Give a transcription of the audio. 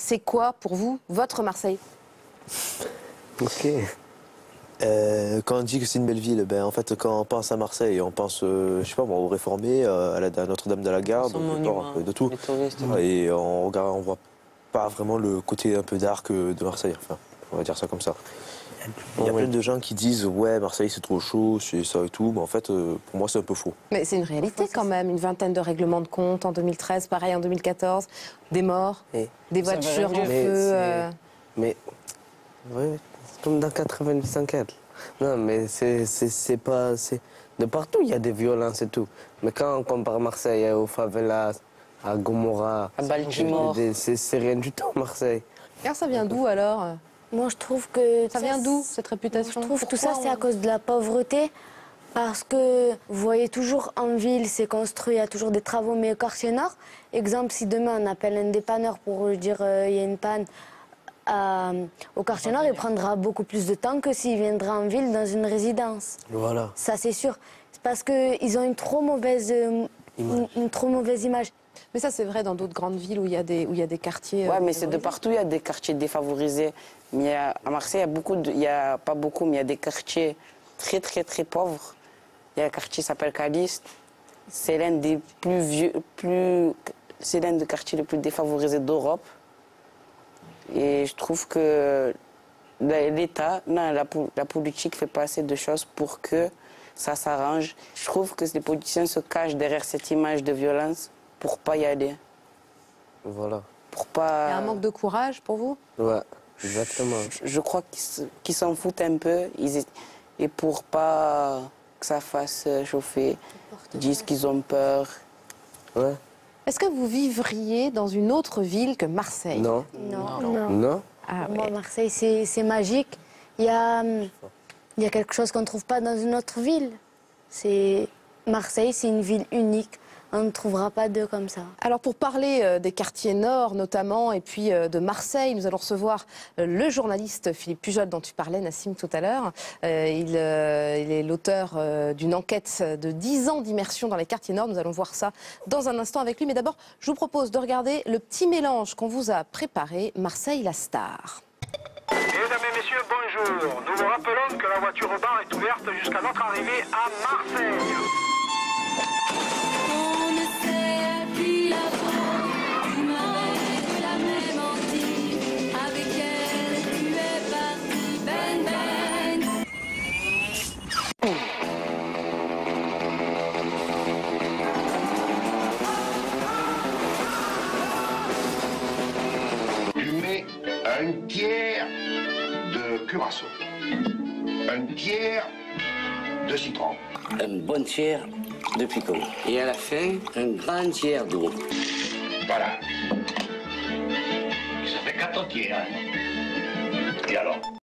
c'est quoi pour vous votre Marseille? Ok. Quand on dit que c'est une belle ville, ben en fait quand on pense à Marseille, on pense, je sais pas moi, aux Réformés, à Notre-Dame de la Garde, un peu de tout. Et on regarde, on voit pas vraiment le côté un peu dark de Marseille. Enfin, on va dire ça comme ça. Il y a plein de gens qui disent ouais Marseille c'est trop chaud, c'est ça et tout, mais en fait pour moi c'est un peu faux. Mais c'est une réalité quand même, une vingtaine de règlements de compte en 2013, pareil en 2014, des morts, des voitures en feu. Mais ouais, c'est comme dans 95. Non mais c'est pas, de partout il y a des violences et tout. Mais quand on compare Marseille aux favelas, à Gomorrah, à Baltimore, c'est rien du tout Marseille. Alors ça vient d'où alors? Moi, je trouve que... Ça vient d'où, cette réputation? Je trouve que tout ça, c'est à cause de la pauvreté. Parce que, vous voyez, toujours en ville, c'est construit, il y a toujours des travaux, mais au quartier nord, exemple, si demain on appelle un dépanneur pour dire il y a une panne au quartier nord, il prendra beaucoup plus de temps que s'il viendra en ville dans une résidence. Voilà. Ça, c'est sûr. C'est parce qu'ils ont une trop mauvaise image. Mais ça, c'est vrai dans d'autres grandes villes où il y a des quartiers... Ouais, mais c'est de partout, il y a des quartiers défavorisés. Mais à Marseille, il y a pas beaucoup, mais il y a des quartiers très, très, très pauvres. Il y a un quartier qui s'appelle Caliste. C'est l'un des c'est l'un des quartiers les plus défavorisés d'Europe. Et je trouve que l'État, la politique fait pas assez de choses pour que ça s'arrange. Je trouve que les politiciens se cachent derrière cette image de violence pour pas y aller. Voilà. Pour pas... Il y a un manque de courage pour vous? Ouais, exactement. Je crois qu'ils s'en foutent un peu. Et pour pas que ça fasse chauffer, ils disent qu'ils ont peur. Ouais. Est-ce que vous vivriez dans une autre ville que Marseille? Non. Non. Ah, Moi, ouais. Marseille, c'est magique. Il y a quelque chose qu'on ne trouve pas dans une autre ville. Marseille, c'est une ville unique. On ne trouvera pas deux comme ça. Alors pour parler des quartiers nord notamment et puis de Marseille, nous allons recevoir le journaliste Philippe Pujol dont tu parlais, Nassim, tout à l'heure. Il est l'auteur d'une enquête de 10 ans d'immersion dans les quartiers nord. Nous allons voir ça dans un instant avec lui. Mais d'abord, je vous propose de regarder le petit mélange qu'on vous a préparé, Marseille la star. Mesdames et messieurs, bonjour. Nous vous rappelons que la voiture bar est ouverte jusqu'à notre arrivée à Marseille. Tu mets un tiers de curaçao, un tiers de citron, un bon tiers de picot. Et à la fin, un grand tiers d'eau. voilà. Ça fait 4 tiers. Et alors?